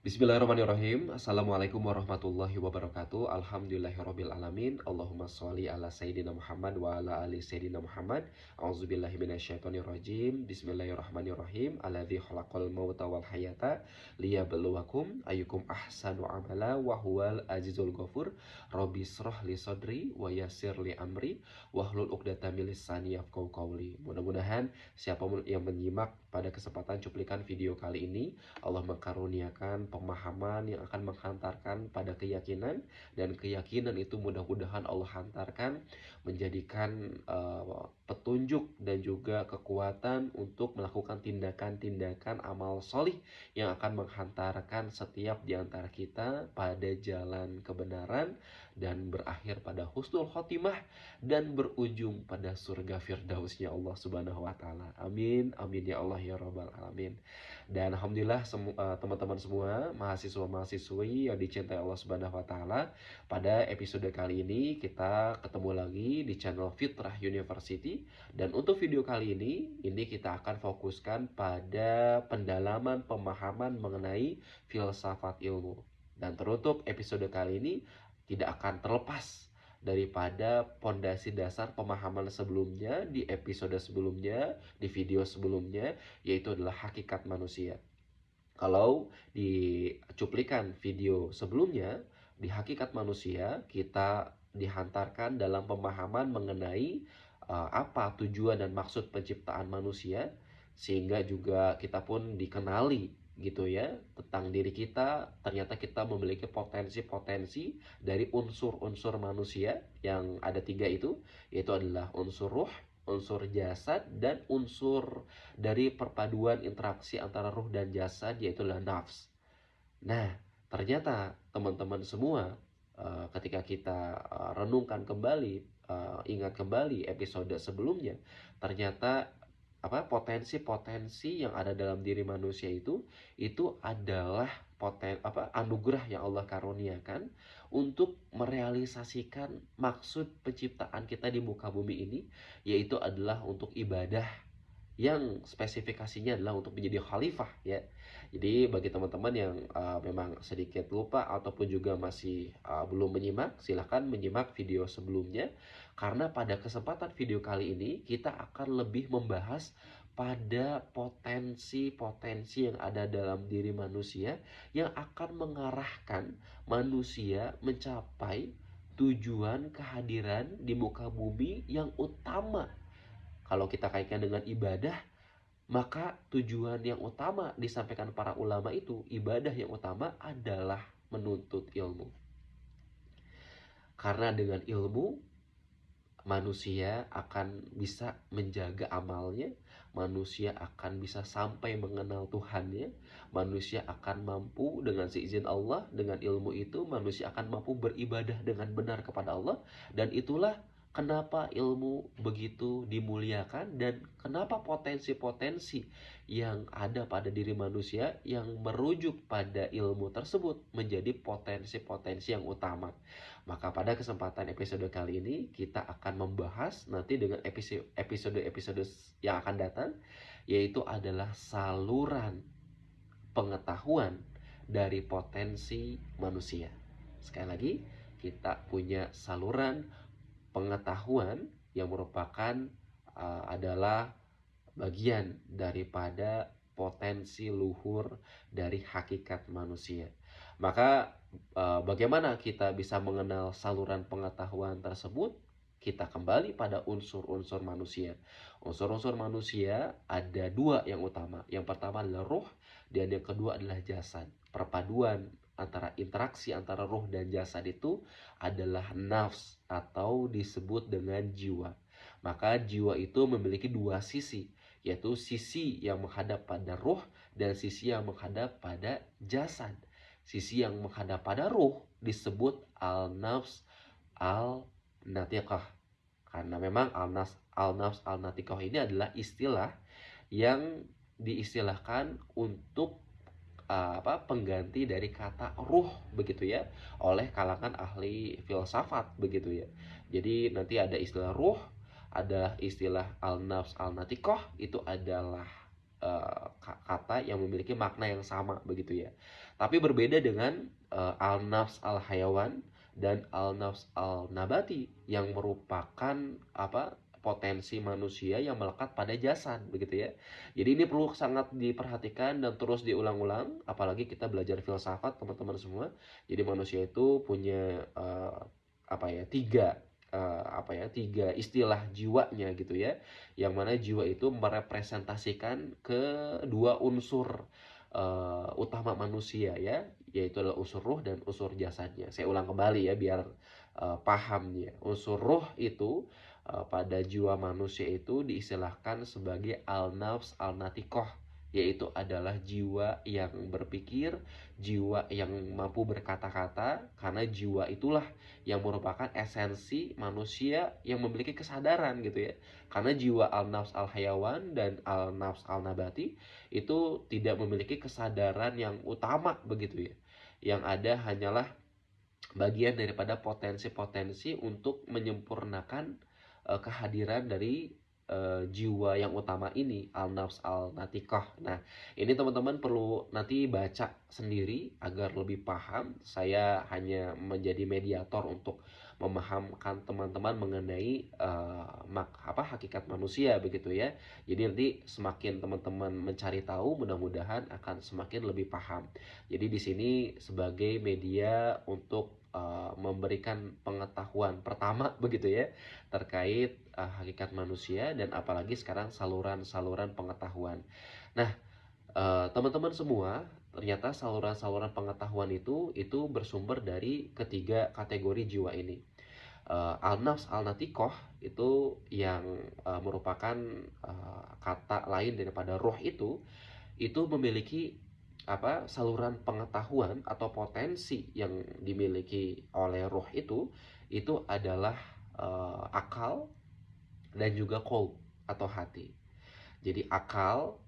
Bismillahirrahmanirrahim. Assalamualaikum warahmatullahi wabarakatuh. Alhamdulillahirabbil alamin. Allahumma sholli ala sayyidina Muhammad wa ala ali sayyidina Muhammad. A'udzubillahi minasyaitonir rajim. Bismillahirrahmanirrahim. Alladzi khalaqal mauta wal hayata liyabluwakum ayyukum ahsanu amala wa huwal azizul ghafur. Rabbi shrah li sadri wa yassir li amri wahlul 'uqdatam min lisani yafqahu qawli. Mudah-mudahan siapapun yang menyimak pada kesempatan cuplikan video kali ini, Allah mengkaruniakan pemahaman yang akan menghantarkan pada keyakinan, dan keyakinan itu mudah-mudahan Allah hantarkan menjadikan petunjuk dan juga kekuatan untuk melakukan tindakan-tindakan amal solih yang akan menghantarkan setiap di antara kita pada jalan kebenaran dan berakhir pada husnul khotimah dan berujung pada surga firdausnya Allah Subhanahu wa taala. Amin amin ya Allah ya rabbal alamin. Dan alhamdulillah teman-teman semua, mahasiswa-mahasiswi yang dicintai Allah Subhanahu wa taala, pada episode kali ini kita ketemu lagi di channel Fitrah University, dan untuk video kali ini kita akan fokuskan pada pendalaman pemahaman mengenai filsafat ilmu. Dan teruntuk episode kali ini tidak akan terlepas daripada pondasi dasar pemahaman sebelumnya di episode sebelumnya, di video sebelumnya, yaitu adalah hakikat manusia. Kalau di cuplikan video sebelumnya, di hakikat manusia, kita dihantarkan dalam pemahaman mengenai apa tujuan dan maksud penciptaan manusia, sehingga juga kita pun dikenali gitu ya tentang diri kita. Ternyata kita memiliki potensi-potensi dari unsur-unsur manusia yang ada tiga itu, yaitu adalah unsur ruh, unsur jasad, dan unsur dari perpaduan interaksi antara ruh dan jasad, yaitu adalah nafs. Nah, ternyata teman-teman semua, ketika kita renungkan kembali, ingat kembali episode sebelumnya, ternyata potensi-potensi yang ada dalam diri manusia itu adalah anugerah yang Allah karuniakan untuk merealisasikan maksud penciptaan kita di muka bumi ini, yaitu adalah untuk ibadah yang spesifikasinya adalah untuk menjadi khalifah ya. Jadi bagi teman-teman yang memang sedikit lupa ataupun juga masih belum menyimak, silahkan menyimak video sebelumnya, karena pada kesempatan video kali ini kita akan lebih membahas pada potensi-potensi yang ada dalam diri manusia yang akan mengarahkan manusia mencapai tujuan kehadiran di muka bumi yang utama. Kalau kita kaitkan dengan ibadah, maka tujuan yang utama disampaikan para ulama itu, ibadah yang utama adalah menuntut ilmu. Karena dengan ilmu, manusia akan bisa menjaga amalnya, manusia akan bisa sampai mengenal Tuhannya, manusia akan mampu dengan seizin Allah, dengan ilmu itu manusia akan mampu beribadah dengan benar kepada Allah. Dan itulah kenapa ilmu begitu dimuliakan, dan kenapa potensi-potensi yang ada pada diri manusia yang merujuk pada ilmu tersebut menjadi potensi-potensi yang utama. Maka pada kesempatan episode kali ini kita akan membahas nanti dengan episode-episode yang akan datang, yaitu adalah saluran pengetahuan dari potensi manusia. Sekali lagi, kita punya saluran pengetahuan yang merupakan adalah bagian daripada potensi luhur dari hakikat manusia. Maka bagaimana kita bisa mengenal saluran pengetahuan tersebut? Kita kembali pada unsur-unsur manusia. Unsur-unsur manusia ada dua yang utama. Yang pertama adalah ruh, dan yang kedua adalah jasad. Perpaduan antara interaksi antara ruh dan jasad itu adalah nafs atau disebut dengan jiwa. Maka jiwa itu memiliki dua sisi, yaitu sisi yang menghadap pada ruh dan sisi yang menghadap pada jasad. Sisi yang menghadap pada ruh disebut al-nafs al-natiqah. Karena memang al-nafs al-natiqah ini adalah istilah yang diistilahkan untuk pengganti dari kata ruh begitu ya, oleh kalangan ahli filsafat begitu ya. Jadi nanti ada istilah ruh, ada istilah al-nafs al-natiqah, itu adalah kata yang memiliki makna yang sama begitu ya. Tapi berbeda dengan al-nafs al-hayawan dan al-nafs al-nabati yang merupakan potensi manusia yang melekat pada jasad begitu ya. Jadi ini perlu sangat diperhatikan dan terus diulang-ulang, apalagi kita belajar filsafat teman-teman semua. Jadi manusia itu punya tiga istilah jiwanya gitu ya, yang mana jiwa itu merepresentasikan kedua unsur utama manusia ya, yaitu adalah unsur ruh dan unsur jasadnya. Saya ulang kembali ya biar paham ya. Unsur ruh itu pada jiwa manusia itu diistilahkan sebagai al-nafs al-natikoh, yaitu adalah jiwa yang berpikir, jiwa yang mampu berkata-kata, karena jiwa itulah yang merupakan esensi manusia yang memiliki kesadaran gitu ya. Karena jiwa al-nafs al-hayawan dan al-nafs al-nabati itu tidak memiliki kesadaran yang utama begitu ya. Yang ada hanyalah bagian daripada potensi-potensi untuk menyempurnakan kehadiran dari jiwa yang utama ini, al-nafs al-natikah. Nah, ini teman-teman perlu nanti baca sendiri agar lebih paham. Saya hanya menjadi mediator untuk memahamkan teman-teman mengenai hakikat manusia begitu ya. Jadi nanti semakin teman-teman mencari tahu, mudah-mudahan akan semakin lebih paham. Jadi di sini sebagai media untuk memberikan pengetahuan pertama begitu ya, terkait hakikat manusia dan apalagi sekarang saluran-saluran pengetahuan. Nah, teman-teman semua, ternyata saluran-saluran pengetahuan itu bersumber dari ketiga kategori jiwa ini. Al-nafs al-natikoh itu yang merupakan kata lain daripada roh itu memiliki saluran pengetahuan atau potensi yang dimiliki oleh roh itu adalah akal dan juga qalb atau hati. Jadi akal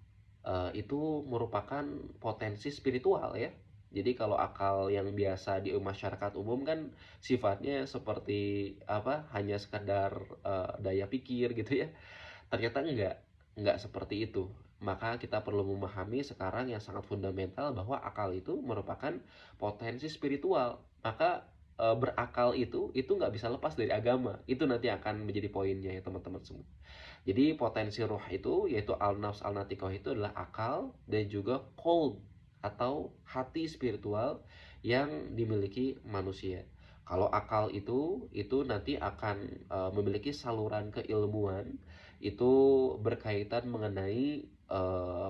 itu merupakan potensi spiritual ya. Jadi kalau akal yang biasa di masyarakat umum kan sifatnya seperti hanya sekedar daya pikir gitu ya. Ternyata enggak seperti itu. Maka kita perlu memahami sekarang yang sangat fundamental bahwa akal itu merupakan potensi spiritual. Maka berakal itu nggak bisa lepas dari agama. Itu nanti akan menjadi poinnya ya teman-teman semua. Jadi potensi roh itu yaitu al-nafs al-natikoh itu adalah akal dan juga qalb atau hati spiritual yang dimiliki manusia. Kalau akal itu nanti akan memiliki saluran keilmuan, itu berkaitan mengenai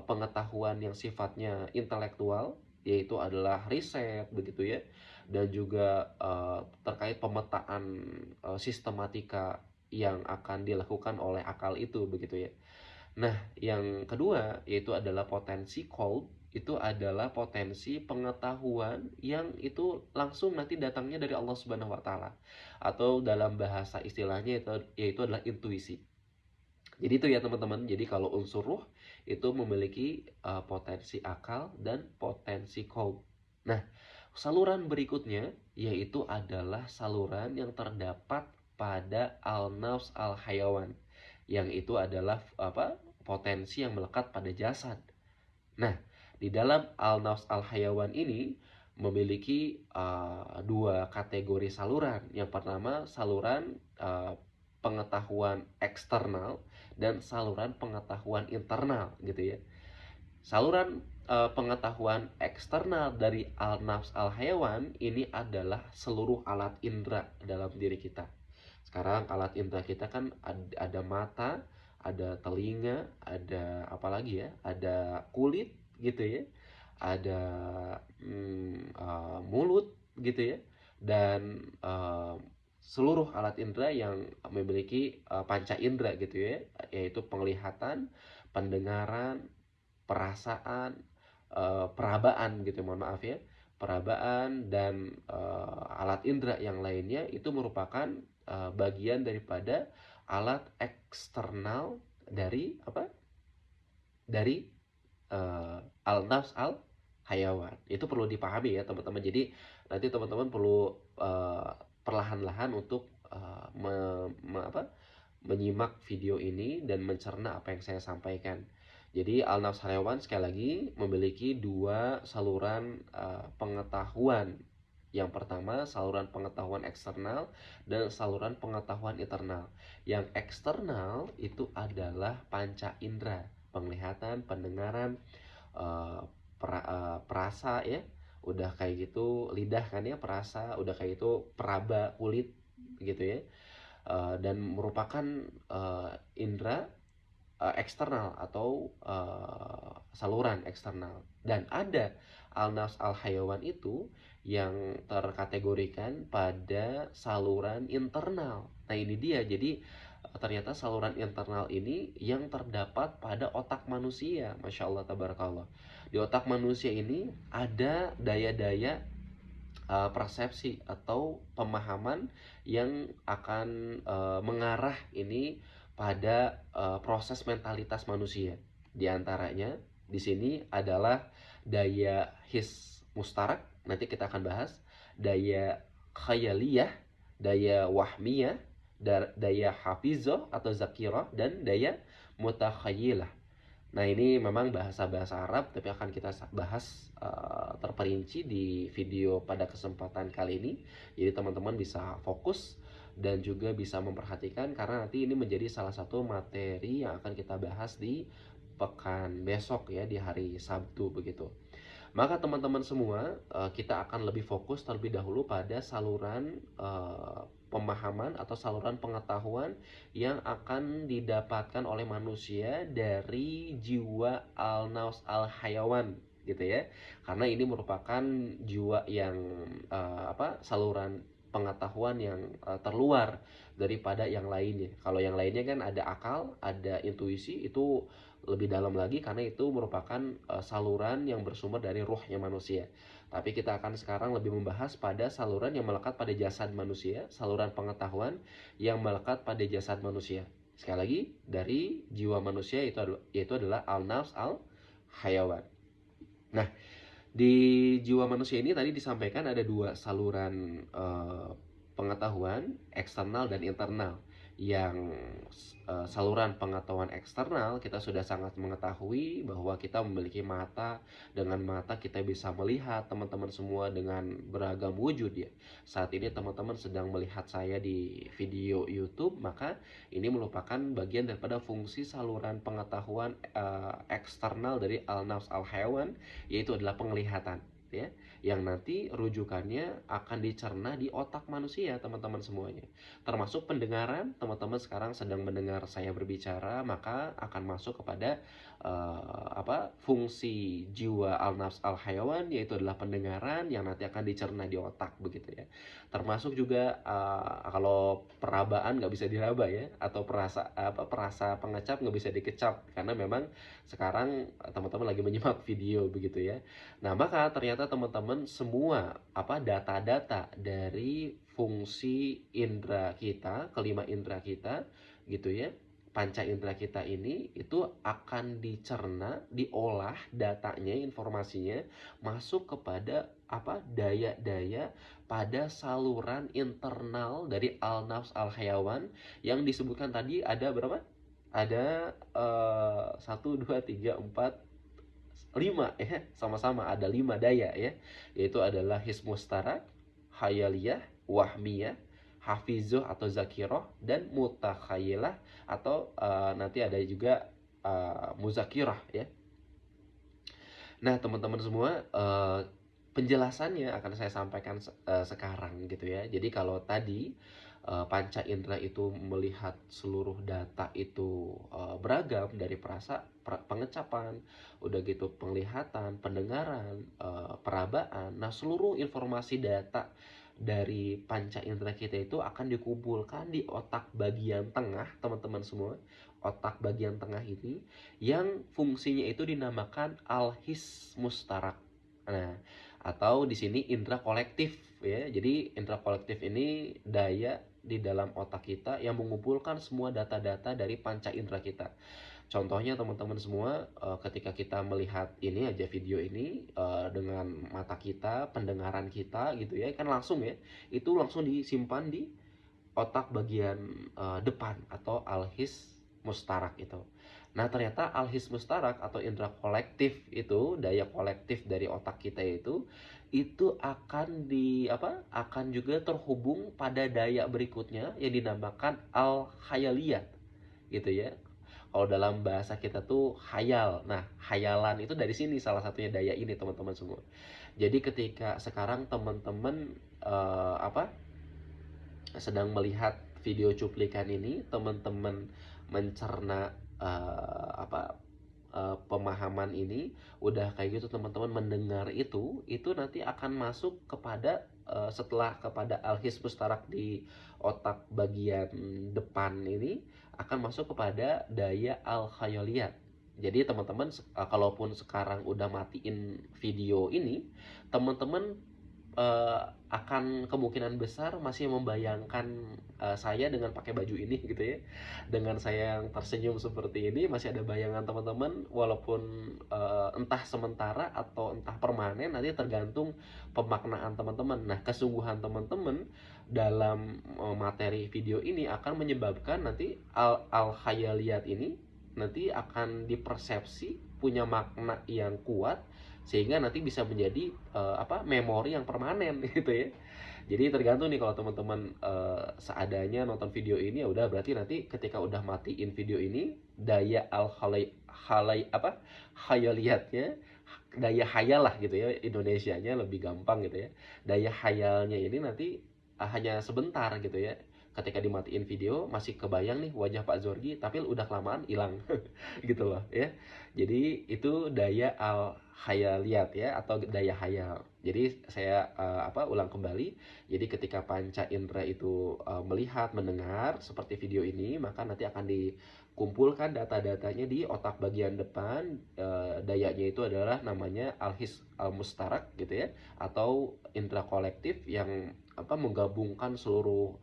pengetahuan yang sifatnya intelektual, yaitu adalah riset begitu ya, dan juga terkait pemetaan sistematika yang akan dilakukan oleh akal itu begitu ya. Nah, yang kedua yaitu adalah potensi qalb, itu adalah potensi pengetahuan yang itu langsung nanti datangnya dari Allah Subhanahu wa taala, atau dalam bahasa istilahnya yaitu adalah intuisi. Jadi itu ya teman-teman. Jadi kalau unsur ruh itu memiliki potensi akal dan potensi qalb. Nah, saluran berikutnya yaitu adalah saluran yang terdapat pada al-nafs al-hayawan, yang itu adalah potensi yang melekat pada jasad. Nah, di dalam al-nafs al-hayawan ini memiliki dua kategori saluran. Yang pertama saluran pengetahuan eksternal dan saluran pengetahuan internal gitu ya. Saluran pengetahuan eksternal dari al-nafs al-hayawan ini adalah seluruh alat indera dalam diri kita. Sekarang alat indera kita kan ada mata, ada telinga, ada apa lagi ya? Ada kulit gitu ya. Ada mulut gitu ya. Dan seluruh alat indera yang memiliki panca indera gitu ya, yaitu penglihatan, pendengaran, perasaan, perabaan gitu, mohon maaf ya, perabaan dan alat indera yang lainnya itu merupakan bagian daripada alat eksternal dari dari al-nafs al-hayawan. Itu perlu dipahami ya teman-teman. Jadi nanti teman-teman perlu perlahan-lahan untuk menyimak video ini dan mencerna apa yang saya sampaikan. Jadi al-nafs al-hayawan sekali lagi memiliki dua saluran pengetahuan. Yang pertama saluran pengetahuan eksternal dan saluran pengetahuan internal. Yang eksternal itu adalah panca indera, penglihatan, pendengaran, eh, perasa ya, udah kayak gitu lidah kan ya, perasa, udah kayak itu peraba kulit gitu ya. Dan merupakan indera eksternal atau saluran eksternal. Dan ada al-nafs al-hayawan itu yang terkategorikan pada saluran internal. Nah ini dia, jadi ternyata saluran internal ini yang terdapat pada otak manusia. Masya Allah, tabarakallah. Di otak manusia ini ada daya-daya persepsi atau pemahaman yang akan mengarah ini pada proses mentalitas manusia. Di antaranya di sini adalah daya his mustarak, nanti kita akan bahas, daya khayaliyah, daya wahmiyah, daya hafizah atau zakirah, dan daya mutakhayilah. Nah ini memang bahasa-bahasa Arab, tapi akan kita bahas terperinci di video pada kesempatan kali ini. Jadi teman-teman bisa fokus dan juga bisa memperhatikan, karena nanti ini menjadi salah satu materi yang akan kita bahas di pekan besok ya, di hari Sabtu begitu. Maka teman-teman semua, kita akan lebih fokus terlebih dahulu pada saluran pemahaman atau saluran pengetahuan yang akan didapatkan oleh manusia dari jiwa al-nafs al-hayawan gitu ya. Karena ini merupakan jiwa yang saluran pengetahuan yang terluar daripada yang lainnya. Kalau yang lainnya kan ada akal, ada intuisi, itu lebih dalam lagi karena itu merupakan saluran yang bersumber dari ruhnya manusia. Tapi kita akan sekarang lebih membahas pada saluran yang melekat pada jasad manusia, saluran pengetahuan yang melekat pada jasad manusia. Sekali lagi, dari jiwa manusia yaitu adalah al-nafs al-hayawan. Nah, di jiwa manusia ini tadi disampaikan ada dua saluran pengetahuan, eksternal dan internal. Yang saluran pengetahuan eksternal, kita sudah sangat mengetahui bahwa kita memiliki mata. Dengan mata kita bisa melihat teman-teman semua dengan beragam wujud ya. Saat ini teman-teman sedang melihat saya di video YouTube, maka ini merupakan bagian daripada fungsi saluran pengetahuan eksternal dari al-nafs al-hayawan, yaitu adalah penglihatan ya, yang nanti rujukannya akan dicerna di otak manusia teman-teman semuanya. Termasuk pendengaran, teman-teman sekarang sedang mendengar saya berbicara, maka akan masuk kepada fungsi jiwa al-nafs al-hayawan, yaitu adalah pendengaran yang nanti akan dicerna di otak begitu ya. Termasuk juga kalau perabaan nggak bisa diraba ya, atau perasa pengecap nggak bisa dikecap, karena memang sekarang teman-teman lagi menyimak video begitu ya. Nah, maka ternyata teman-teman semua data-data dari fungsi indera kita, kelima indera kita gitu ya, panca indera kita ini itu akan dicerna, diolah datanya, informasinya masuk kepada daya-daya pada saluran internal dari al-nafs al-hayawan yang disebutkan tadi ada berapa? Ada 1, 2, 3, 4, 5 ya, sama-sama ada 5 daya ya, yaitu adalah his mustarak, hayaliyah, wahmiyah, hafizoh atau zakiroh, dan mutakhayilah atau nanti ada juga muzakirah ya. Nah teman-teman semua, penjelasannya akan saya sampaikan sekarang gitu ya. Jadi kalau tadi panca indera itu melihat seluruh data itu beragam, dari pengecapan, udah gitu penglihatan, pendengaran, perabaan. Nah seluruh informasi data dari panca indera kita itu akan dikumpulkan di otak bagian tengah teman-teman semua. Otak bagian tengah ini yang fungsinya itu dinamakan al-his mustarak. Nah, atau di sini indera kolektif ya. Jadi indera kolektif ini daya di dalam otak kita yang mengumpulkan semua data-data dari panca indera kita. Contohnya teman-teman semua, ketika kita melihat ini aja video ini dengan mata kita, pendengaran kita gitu ya, kan langsung ya, itu langsung disimpan di otak bagian depan atau al-his mustarak itu. Nah, ternyata al-his mustarak atau indera kolektif itu, daya kolektif dari otak kita itu akan akan juga terhubung pada daya berikutnya yang dinamakan al-khayaliyat gitu ya. Kalau dalam bahasa kita tuh hayal. Nah, hayalan itu dari sini salah satunya daya ini teman-teman semua. Jadi ketika sekarang teman-teman sedang melihat video cuplikan ini, teman-teman mencerna pemahaman ini, udah kayak gitu teman-teman mendengar itu nanti akan masuk kepada setelah kepada al-his mustarak di otak bagian depan ini akan masuk kepada daya al-khayaliyat. Jadi teman-teman kalaupun sekarang udah matiin video ini, teman-teman akan kemungkinan besar masih membayangkan saya dengan pakai baju ini gitu ya, dengan saya yang tersenyum seperti ini, masih ada bayangan teman-teman walaupun entah sementara atau entah permanen, nanti tergantung pemaknaan teman-teman. Nah, kesungguhan teman-teman dalam materi video ini akan menyebabkan nanti al-khayaliyat ini nanti akan dipersepsi punya makna yang kuat sehingga nanti bisa menjadi memori yang permanen gitu ya. Jadi tergantung nih kalau teman-teman seadanya nonton video ini, ya udah berarti nanti ketika udah matiin video ini daya al halay hayaliyatnya, daya hayal lah gitu ya, Indonesianya lebih gampang gitu ya. Daya hayalnya ini nanti hanya sebentar gitu ya. Ketika dimatiin video masih kebayang nih wajah Pak Zorgi, tapi udah kelamaan hilang gitu loh ya. Jadi itu daya al hayaliyat ya, atau daya hayal. Jadi saya ulang kembali. Jadi ketika panca indera itu melihat, mendengar seperti video ini, maka nanti akan dikumpulkan data-datanya di otak bagian depan. Dayanya itu adalah namanya al-his al-mustarak gitu ya, atau indera kolektif yang menggabungkan seluruh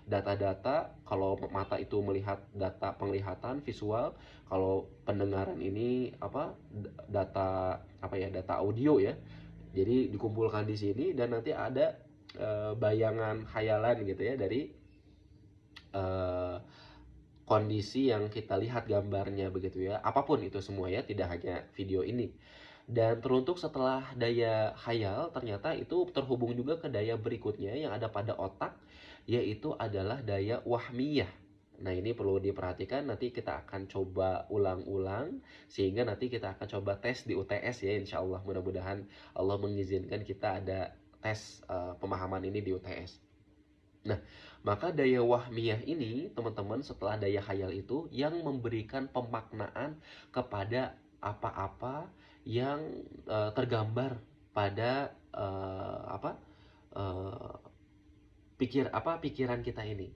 data-data. Kalau mata itu melihat data penglihatan visual, kalau pendengaran ini data data audio ya. Jadi dikumpulkan di sini dan nanti ada bayangan khayalan gitu ya dari kondisi yang kita lihat gambarnya begitu ya. Apapun itu semua ya, tidak hanya video ini. Dan teruntuk setelah daya khayal, ternyata itu terhubung juga ke daya berikutnya yang ada pada otak, yaitu adalah daya wahmiyah. Nah, ini perlu diperhatikan, nanti kita akan coba ulang-ulang sehingga nanti kita akan coba tes di UTS ya, insya Allah. Mudah-mudahan Allah mengizinkan kita ada tes pemahaman ini di UTS. Nah, maka daya wahmiyah ini teman-teman setelah daya khayal itu yang memberikan pemaknaan kepada apa-apa yang tergambar pada uh, pikiran kita ini.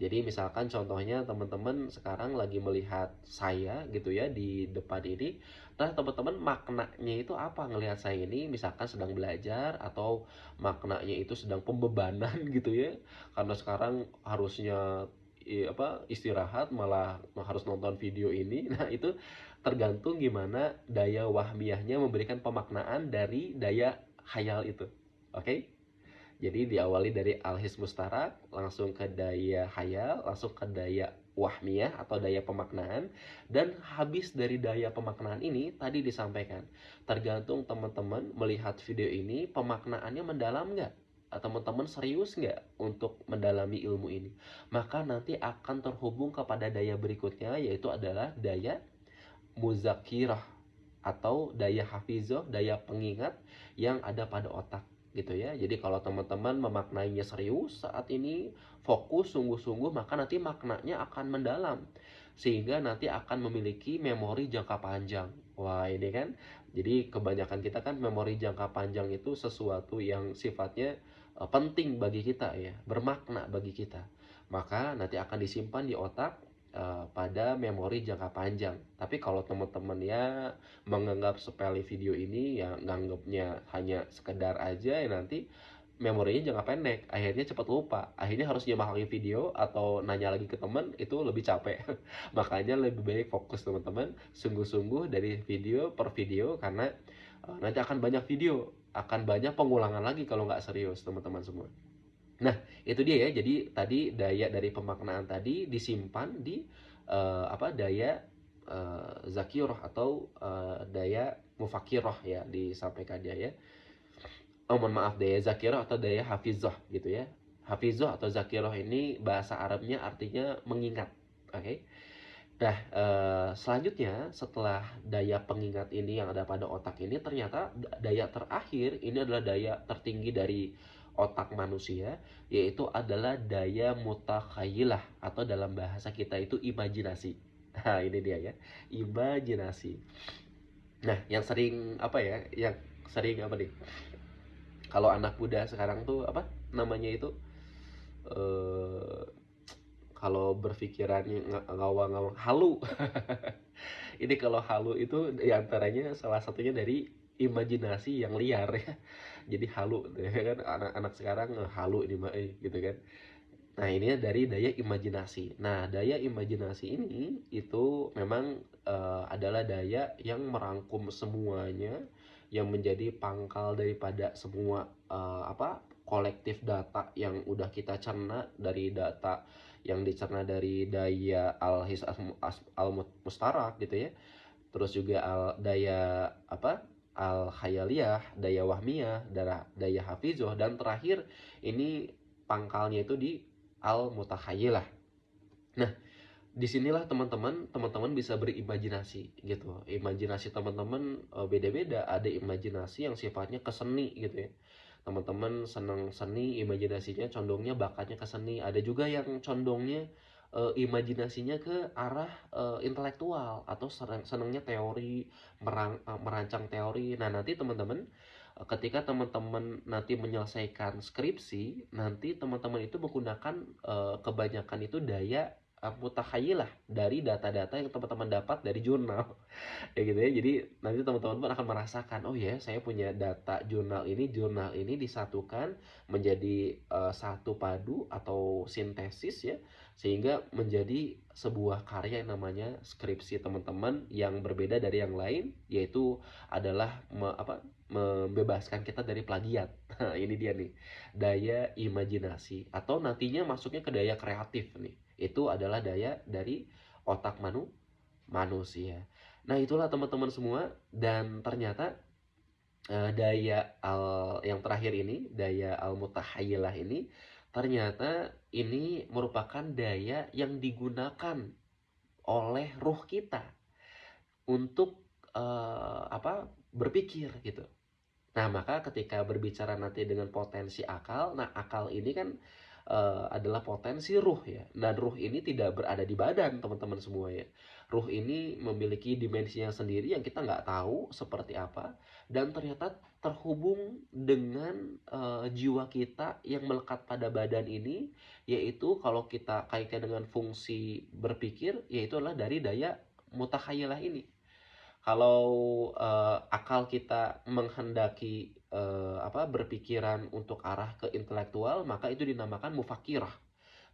Jadi misalkan contohnya teman-teman sekarang lagi melihat saya gitu ya di depan ini. Nah, teman-teman maknanya itu apa ngelihat saya ini? Misalkan sedang belajar, atau maknanya itu sedang pembebanan gitu ya. Karena sekarang harusnya istirahat malah harus nonton video ini. Nah, itu tergantung gimana daya wahmiyahnya memberikan pemaknaan dari daya khayal itu. Oke? Jadi diawali dari al-his mustarak, langsung ke daya khayal, langsung ke daya wahmiyah atau daya pemaknaan, dan habis dari daya pemaknaan ini tadi disampaikan, tergantung teman-teman melihat video ini pemaknaannya mendalam nggak? Teman-teman serius nggak untuk mendalami ilmu ini? Maka nanti akan terhubung kepada daya berikutnya, yaitu adalah daya muzakirah atau daya hafizah, daya pengingat yang ada pada otak gitu ya. Jadi kalau teman-teman memaknainya serius saat ini, fokus sungguh-sungguh, maka nanti maknanya akan mendalam sehingga nanti akan memiliki memori jangka panjang. Wah, ini kan jadi kebanyakan kita kan memori jangka panjang itu sesuatu yang sifatnya penting bagi kita ya, bermakna bagi kita. Maka nanti akan disimpan di otak pada memori jangka panjang. Tapi kalau teman-teman ya menganggap sepele video ini, ya nganggapnya hanya sekedar aja, ya nanti memorinya jangka pendek, akhirnya cepat lupa, akhirnya harus nyimak lagi video atau nanya lagi ke teman, itu lebih capek. Makanya lebih baik fokus teman-teman, sungguh-sungguh dari video per video, karena nanti akan banyak video, akan banyak pengulangan lagi kalau nggak serius teman-teman semua. Nah, itu dia ya. Jadi tadi daya dari pemaknaan tadi disimpan di daya zakiroh atau daya mufakiroh ya disampaikannya ya. Mohon maaf, daya zakiroh atau daya hafizoh gitu ya. Hafizoh atau zakiroh ini bahasa Arabnya artinya mengingat. Oke. Nah, selanjutnya setelah daya pengingat ini yang ada pada otak ini, ternyata daya terakhir ini adalah daya tertinggi dari otak manusia, yaitu adalah daya mutakhayilah atau dalam bahasa kita itu imajinasi. Nah, ini dia ya, imajinasi. Nah, yang sering apa ya, yang sering apa nih? Kalau anak muda sekarang tuh apa namanya itu? eh Kalau berpikirannya ngawang-ngawang halu. Ini kalau halu itu diantaranya salah satunya dari imajinasi yang liar ya. Jadi halu ya kan, anak-anak sekarang halu ini mah gitu kan. Nah, ini dari daya imajinasi. Nah, daya imajinasi ini itu memang adalah daya yang merangkum semuanya, yang menjadi pangkal daripada semua kolektif data yang udah kita cerna, dari data yang dicerna dari daya al-his al-mustarak gitu ya. Terus juga daya al-khayaliyah, daya wahmiyah, daya hafizoh, dan terakhir ini pangkalnya itu di al-mutakhayilah. Nah, disinilah teman-teman bisa berimajinasi gitu. Imajinasi teman-teman beda-beda. Ada imajinasi yang sifatnya ke seni gitu ya. Teman-teman senang seni, imajinasinya condongnya bakatnya ke seni. Ada juga yang condongnya imajinasinya ke arah intelektual atau senangnya teori, merancang teori. Nah, nanti teman-teman ketika teman-teman nanti menyelesaikan skripsi, nanti teman-teman itu menggunakan kebanyakan itu daya mutakhayilah dari data-data yang teman-teman dapat dari jurnal. Ya gitu ya. Jadi nanti teman-teman pun akan merasakan, oh ya, saya punya data jurnal ini disatukan menjadi satu padu atau sintesis ya, sehingga menjadi sebuah karya yang namanya skripsi teman-teman yang berbeda dari yang lain, yaitu adalah membebaskan kita dari plagiat. Nah, ini dia nih, daya imajinasi, atau nantinya masuknya ke daya kreatif nih. Itu adalah daya dari otak manusia. Nah, itulah teman-teman semua, dan ternyata yang terakhir ini, daya al-mutahayyilah ini, ternyata ini merupakan daya yang digunakan oleh ruh kita untuk berpikir gitu. Nah, maka ketika berbicara nanti dengan potensi akal, nah akal ini kan adalah potensi ruh ya. Dan ruh ini tidak berada di badan, teman-teman semua ya. Ruh ini memiliki dimensinya sendiri yang kita nggak tahu seperti apa, dan ternyata terhubung dengan jiwa kita yang melekat pada badan ini, yaitu kalau kita kaitkan dengan fungsi berpikir, yaitu adalah dari daya mutakhayilah ini. Kalau akal kita menghendaki berpikiran untuk arah ke intelektual, maka itu dinamakan mufakirah.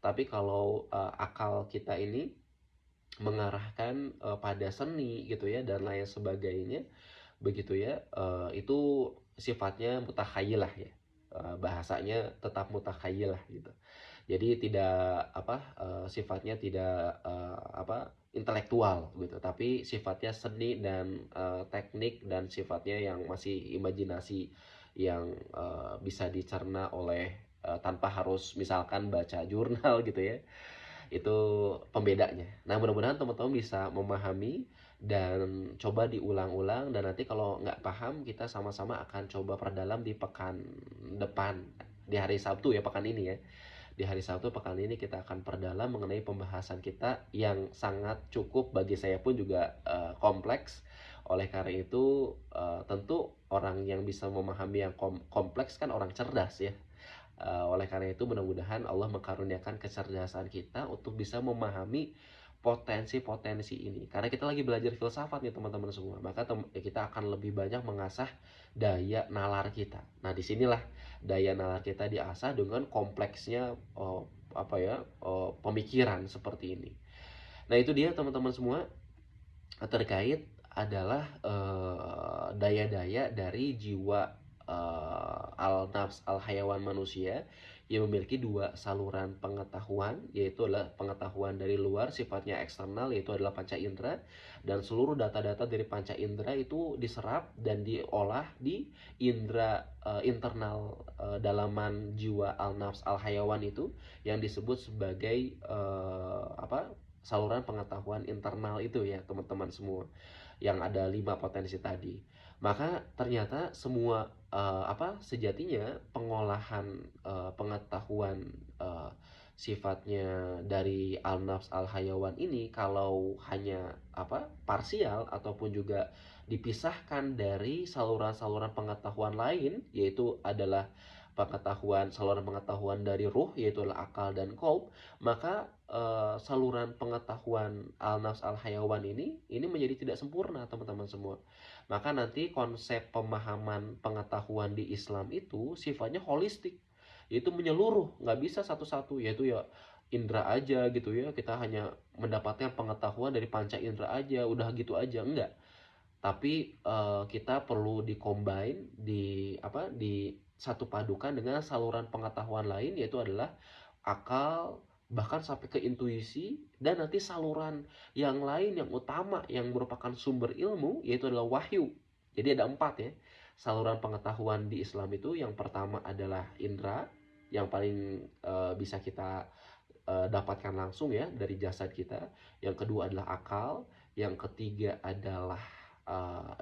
Tapi kalau akal kita ini mengarahkan pada seni gitu ya dan lain sebagainya, begitu ya, itu sifatnya mutakhayilah ya. Bahasanya tetap mutakhayilah gitu. Jadi tidak sifatnya tidak intelektual gitu, tapi sifatnya seni dan teknik, dan sifatnya yang masih imajinasi yang bisa dicerna oleh tanpa harus misalkan baca jurnal gitu ya. Itu pembedanya. Nah, mudah-mudahan teman-teman bisa memahami dan coba diulang-ulang, dan nanti kalau nggak paham kita sama-sama akan coba perdalam di pekan depan, di hari Sabtu ya, pekan ini ya. Di hari Sabtu pekan ini kita akan perdalam mengenai pembahasan kita yang sangat cukup, bagi saya pun juga kompleks. Oleh karena itu tentu orang yang bisa memahami yang kompleks kan orang cerdas ya. Oleh karena itu mudah-mudahan Allah mengkaruniakan kecerdasan kita untuk bisa memahami potensi-potensi ini. Karena kita lagi belajar filsafat nih teman-teman semua, maka kita akan lebih banyak mengasah daya nalar kita. Nah, disinilah daya nalar kita diasah dengan kompleksnya pemikiran seperti ini. Nah, itu dia teman-teman semua terkait adalah daya-daya dari jiwa al-nafs al-hayawan manusia yang memiliki dua saluran pengetahuan, yaitu adalah pengetahuan dari luar sifatnya eksternal, yaitu adalah panca indera, dan seluruh data-data dari panca indera itu diserap dan diolah di indera internal dalaman jiwa al-nafs al-hayawan itu yang disebut sebagai saluran pengetahuan internal itu ya teman-teman semua, yang ada 5 potensi tadi. Maka ternyata semua sejatinya pengolahan pengetahuan sifatnya dari al-nafs al-hayawan ini kalau hanya parsial ataupun juga dipisahkan dari saluran-saluran pengetahuan lain, yaitu adalah saluran pengetahuan dari ruh, yaitu adalah akal dan qalb, maka saluran pengetahuan al-nafs al-hayawan ini menjadi tidak sempurna teman-teman semua. Maka nanti konsep pemahaman pengetahuan di Islam itu sifatnya holistik, yaitu menyeluruh, nggak bisa satu-satu, yaitu ya indera aja gitu ya, kita hanya mendapatkan pengetahuan dari panca indera aja, udah gitu aja, enggak. Tapi kita perlu di-combine, di satu padukan dengan saluran pengetahuan lain, yaitu adalah akal, bahkan sampai ke intuisi, dan nanti saluran yang lain yang utama yang merupakan sumber ilmu, yaitu adalah wahyu. Jadi ada 4 ya saluran pengetahuan di Islam itu. Yang pertama adalah indera, yang paling bisa kita dapatkan langsung ya dari jasad kita. Yang kedua adalah akal, yang ketiga adalah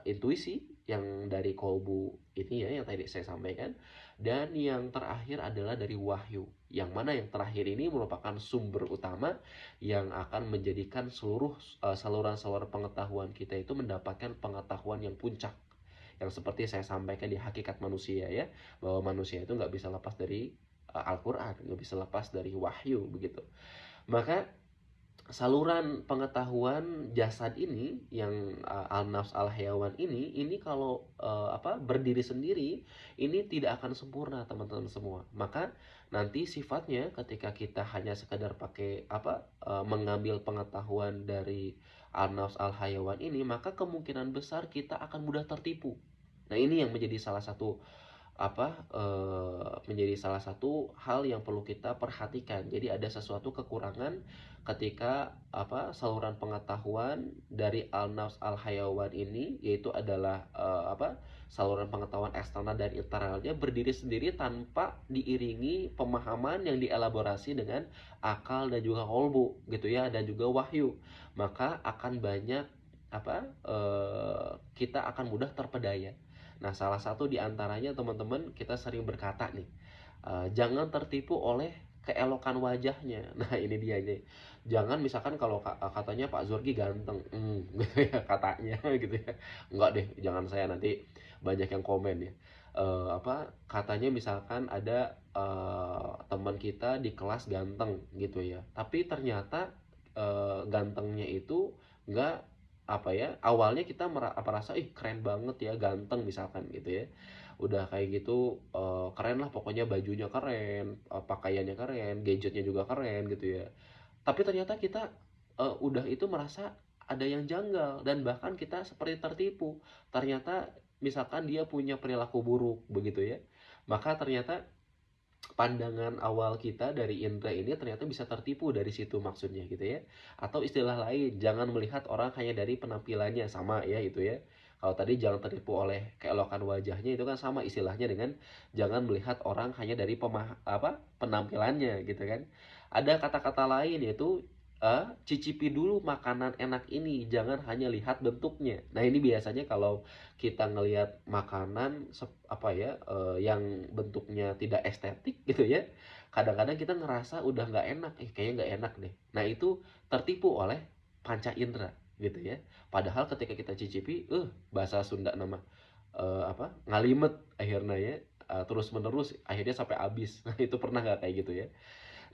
intuisi yang dari kolbu ini ya, yang tadi saya sampaikan, dan yang terakhir adalah dari wahyu, yang mana yang terakhir ini merupakan sumber utama yang akan menjadikan seluruh saluran-saluran pengetahuan kita itu mendapatkan pengetahuan yang puncak, yang seperti saya sampaikan di hakikat manusia ya, bahwa manusia itu nggak bisa lepas dari Al-Quran, nggak bisa lepas dari wahyu begitu. Maka saluran pengetahuan jasad ini yang al-nafs al-hayawan ini kalau berdiri sendiri ini tidak akan sempurna teman-teman semua. Maka nanti sifatnya ketika kita hanya sekadar pakai mengambil pengetahuan dari al-nafs al-hayawan ini, maka kemungkinan besar kita akan mudah tertipu. Nah, ini yang menjadi salah satu menjadi salah satu hal yang perlu kita perhatikan. Jadi ada sesuatu kekurangan ketika saluran pengetahuan dari al-nafs al-hayawan ini, yaitu adalah saluran pengetahuan eksternal dan internalnya berdiri sendiri tanpa diiringi pemahaman yang dielaborasi dengan akal dan juga kolbu gitu ya, dan juga wahyu. Maka akan banyak kita akan mudah terpedaya. Nah, salah satu di antaranya teman-teman, kita sering berkata nih, jangan tertipu oleh keelokan wajahnya. Nah, ini dia nih. Jangan misalkan kalau katanya Pak Zorgi ganteng, gitu ya katanya gitu ya. Enggak deh, jangan, saya nanti banyak yang komen ya. Katanya misalkan ada teman kita di kelas ganteng gitu ya. Tapi ternyata gantengnya itu enggak awalnya kita merasa keren banget ya, ganteng misalkan gitu ya, udah kayak gitu keren lah pokoknya, bajunya keren, pakaiannya keren, gadgetnya juga keren gitu ya. Tapi ternyata kita udah itu merasa ada yang janggal, dan bahkan kita seperti tertipu. Ternyata misalkan dia punya perilaku buruk begitu ya, maka ternyata pandangan awal kita dari indera ini ternyata bisa tertipu dari situ maksudnya gitu ya. Atau istilah lain, jangan melihat orang hanya dari penampilannya, sama ya itu ya. Kalau tadi jangan tertipu oleh keelokan wajahnya, itu kan sama istilahnya dengan jangan melihat orang hanya dari penampilannya gitu kan. Ada kata-kata lain, yaitu cicipi dulu makanan enak ini, jangan hanya lihat bentuknya. Nah, ini biasanya kalau kita ngelihat makanan yang bentuknya tidak estetik gitu ya, kadang-kadang kita ngerasa udah nggak enak, kayaknya nggak enak deh. Nah, itu tertipu oleh panca indera gitu ya. Padahal ketika kita cicipi, bahasa Sunda nama ngalimet akhirnya ya, terus menerus akhirnya sampai habis. Nah, itu pernah nggak kayak gitu ya?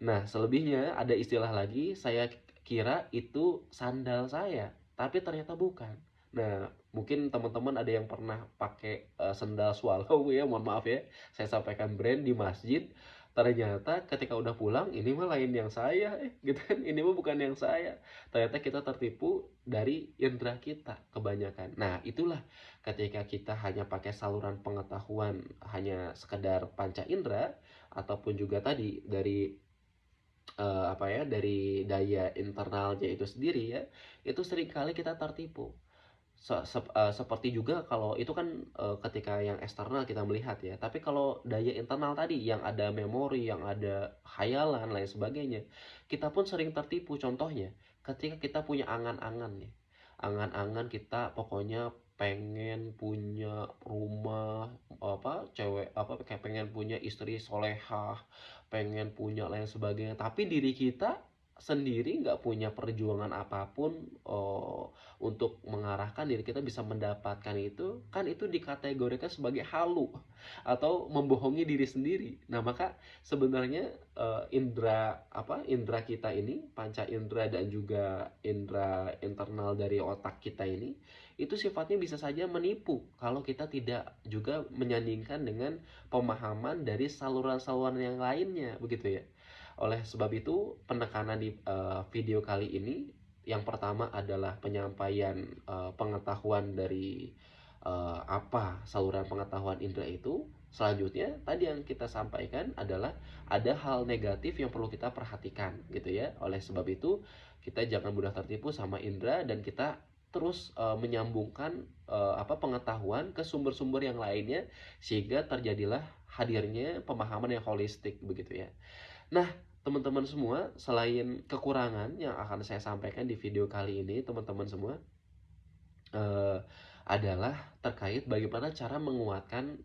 Nah, selebihnya ada istilah lagi, saya kira itu sandal saya, tapi ternyata bukan. Nah, mungkin teman-teman ada yang pernah pakai sandal swallow ya, mohon maaf ya, saya sampaikan brand di masjid. Ternyata ketika udah pulang, ini mah lain yang saya, gitu kan, ini mah bukan yang saya. Ternyata kita tertipu dari indera kita kebanyakan. Nah, itulah ketika kita hanya pakai saluran pengetahuan, hanya sekedar panca indera, ataupun juga tadi dari dari daya internalnya itu sendiri ya, itu seringkali kita tertipu. Seperti juga kalau itu kan ketika yang eksternal kita melihat ya, tapi kalau daya internal tadi yang ada memori, yang ada khayalan lain sebagainya, kita pun sering tertipu. Contohnya ketika kita punya angan-angan nih, angan-angan kita pokoknya pengen punya rumah, cewek, kayak pengen punya istri solehah, pengen punya lain sebagainya, tapi diri kita sendiri nggak punya perjuangan apapun untuk mengarahkan diri kita bisa mendapatkan itu, kan itu dikategorikan sebagai halu atau membohongi diri sendiri. Nah, maka sebenarnya indera kita ini, panca indera dan juga indera internal dari otak kita ini, itu sifatnya bisa saja menipu kalau kita tidak juga menyandingkan dengan pemahaman dari saluran-saluran yang lainnya, begitu ya. Oleh sebab itu, penekanan di video kali ini yang pertama adalah penyampaian pengetahuan dari apa saluran pengetahuan indera itu. Selanjutnya, tadi yang kita sampaikan adalah ada hal negatif yang perlu kita perhatikan, gitu ya. Oleh sebab itu, kita jangan mudah tertipu sama indera dan kita terus menyambungkan pengetahuan ke sumber-sumber yang lainnya sehingga terjadilah hadirnya pemahaman yang holistik, begitu ya. Nah, teman-teman semua, selain kekurangan yang akan saya sampaikan di video kali ini, teman-teman semua, eh, adalah terkait bagaimana cara menguatkan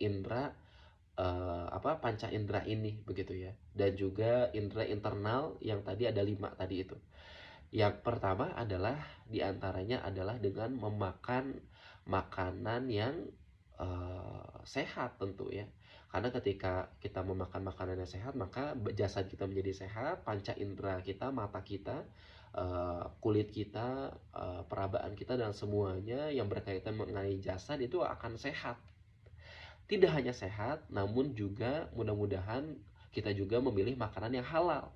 indera panca indera ini, begitu ya. Dan juga indera internal yang tadi ada 5 tadi itu. Yang pertama adalah diantaranya adalah dengan memakan makanan yang sehat tentu ya. Karena ketika kita memakan makanan yang sehat, maka jasad kita menjadi sehat, panca indera kita, mata kita, kulit kita, perabaan kita dan semuanya yang berkaitan mengenai jasad itu akan sehat. Tidak hanya sehat, namun juga mudah-mudahan kita juga memilih makanan yang halal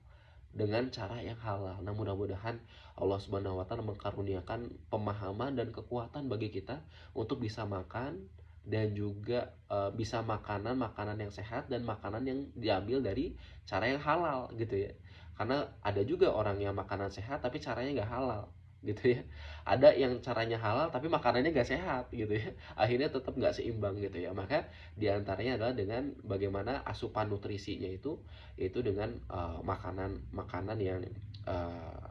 dengan cara yang halal. Nah, mudah-mudahan Allah Subhanahu wa taala mengkaruniakan pemahaman dan kekuatan bagi kita untuk bisa makan dan juga bisa makanan-makanan yang sehat dan makanan yang diambil dari cara yang halal, gitu ya. Karena ada juga orang yang makanan sehat tapi caranya nggak halal, gitu ya. Ada yang caranya halal tapi makanannya nggak sehat, gitu ya. Akhirnya tetap nggak seimbang, gitu ya. Maka diantaranya adalah dengan bagaimana asupan nutrisinya itu, yaitu dengan makanan-makanan yang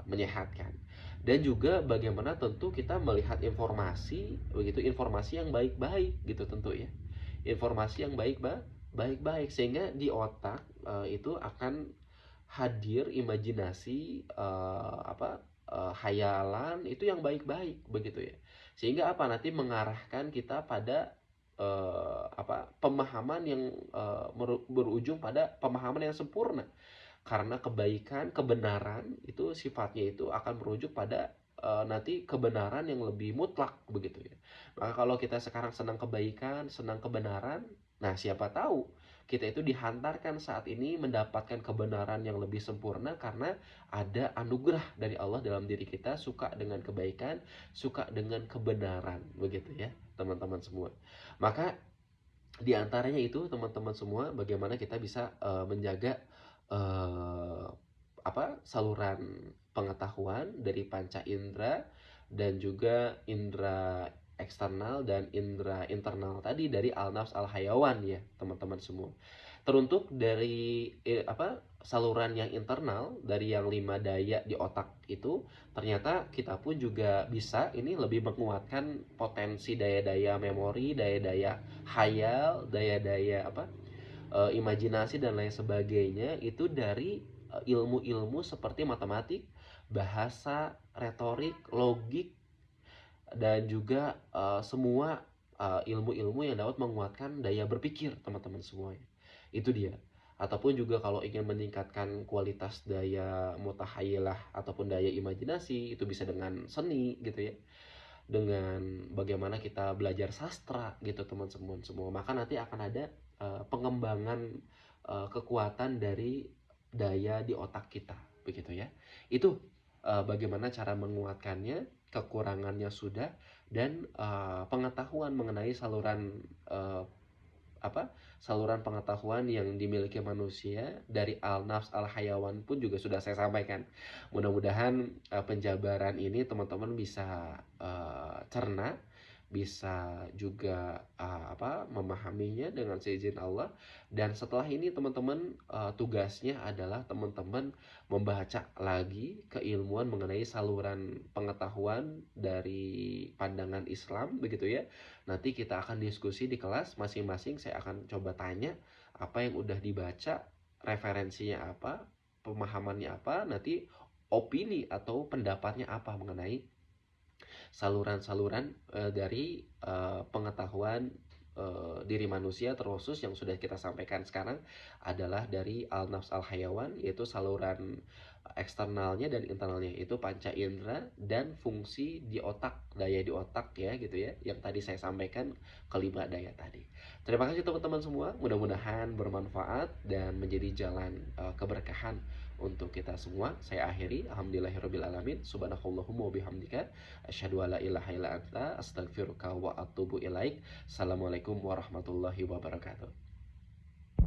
menyehatkan. Dan juga bagaimana tentu kita melihat informasi, begitu, informasi yang baik-baik, gitu tentu ya. Informasi yang baik-baik sehingga di otak itu akan hadir imajinasi, hayalan itu yang baik-baik, begitu ya. Sehingga nanti mengarahkan kita pada pemahaman yang berujung pada pemahaman yang sempurna. Karena kebaikan, kebenaran itu sifatnya itu akan merujuk pada nanti kebenaran yang lebih mutlak, begitu ya. Maka kalau kita sekarang senang kebaikan, senang kebenaran, nah siapa tahu kita itu dihantarkan saat ini mendapatkan kebenaran yang lebih sempurna karena ada anugerah dari Allah dalam diri kita, suka dengan kebaikan, suka dengan kebenaran, begitu ya teman-teman semua. Maka diantaranya itu teman-teman semua, bagaimana kita bisa menjaga eh, saluran pengetahuan dari panca indera dan juga indera eksternal dan indera internal tadi dari al-nafs al-hayawan ya teman-teman semua. Teruntuk dari saluran yang internal dari yang 5 daya di otak itu, ternyata kita pun juga bisa ini lebih menguatkan potensi daya-daya memori, daya-daya hayal, daya-daya imajinasi dan lain sebagainya itu dari ilmu-ilmu seperti matematik, bahasa, retorik, logik, dan juga semua ilmu-ilmu yang dapat menguatkan daya berpikir teman-teman semuanya. Itu dia. Ataupun juga kalau ingin meningkatkan kualitas daya mutahayyilah ataupun daya imajinasi, itu bisa dengan seni, gitu ya. Dengan bagaimana kita belajar sastra, gitu teman-teman semua. Maka nanti akan ada pengembangan kekuatan dari daya di otak kita, begitu ya. Itu bagaimana cara menguatkannya, kekurangannya sudah, dan pengetahuan mengenai eh, saluran pengetahuan yang dimiliki manusia dari al-nafs al-hayawan pun juga sudah saya sampaikan. Mudah-mudahan penjabaran ini teman-teman bisa cerna, bisa juga memahaminya dengan seizin Allah. Dan setelah ini teman-teman, tugasnya adalah teman-teman membaca lagi keilmuan mengenai saluran pengetahuan dari pandangan Islam, begitu ya. Nanti kita akan diskusi di kelas masing-masing, saya akan coba tanya apa yang udah dibaca, referensinya apa, pemahamannya apa, nanti opini atau pendapatnya apa mengenai saluran-saluran dari pengetahuan diri manusia, terkhusus yang sudah kita sampaikan sekarang adalah dari al-nafs al-hayawan, yaitu saluran eksternalnya dan internalnya, itu panca indera dan fungsi di otak, daya di otak ya gitu ya, yang tadi saya sampaikan, kelima daya tadi. Terima kasih teman-teman semua, mudah-mudahan bermanfaat dan menjadi jalan keberkahan untuk kita semua. Saya akhiri, alhamdulillahirabbil alamin, subhanakallahumma wabihamdika, asyhadu alla ilaha illa anta, astaghfiruka wa atubu ilaik. Assalamualaikum warahmatullahi wabarakatuh.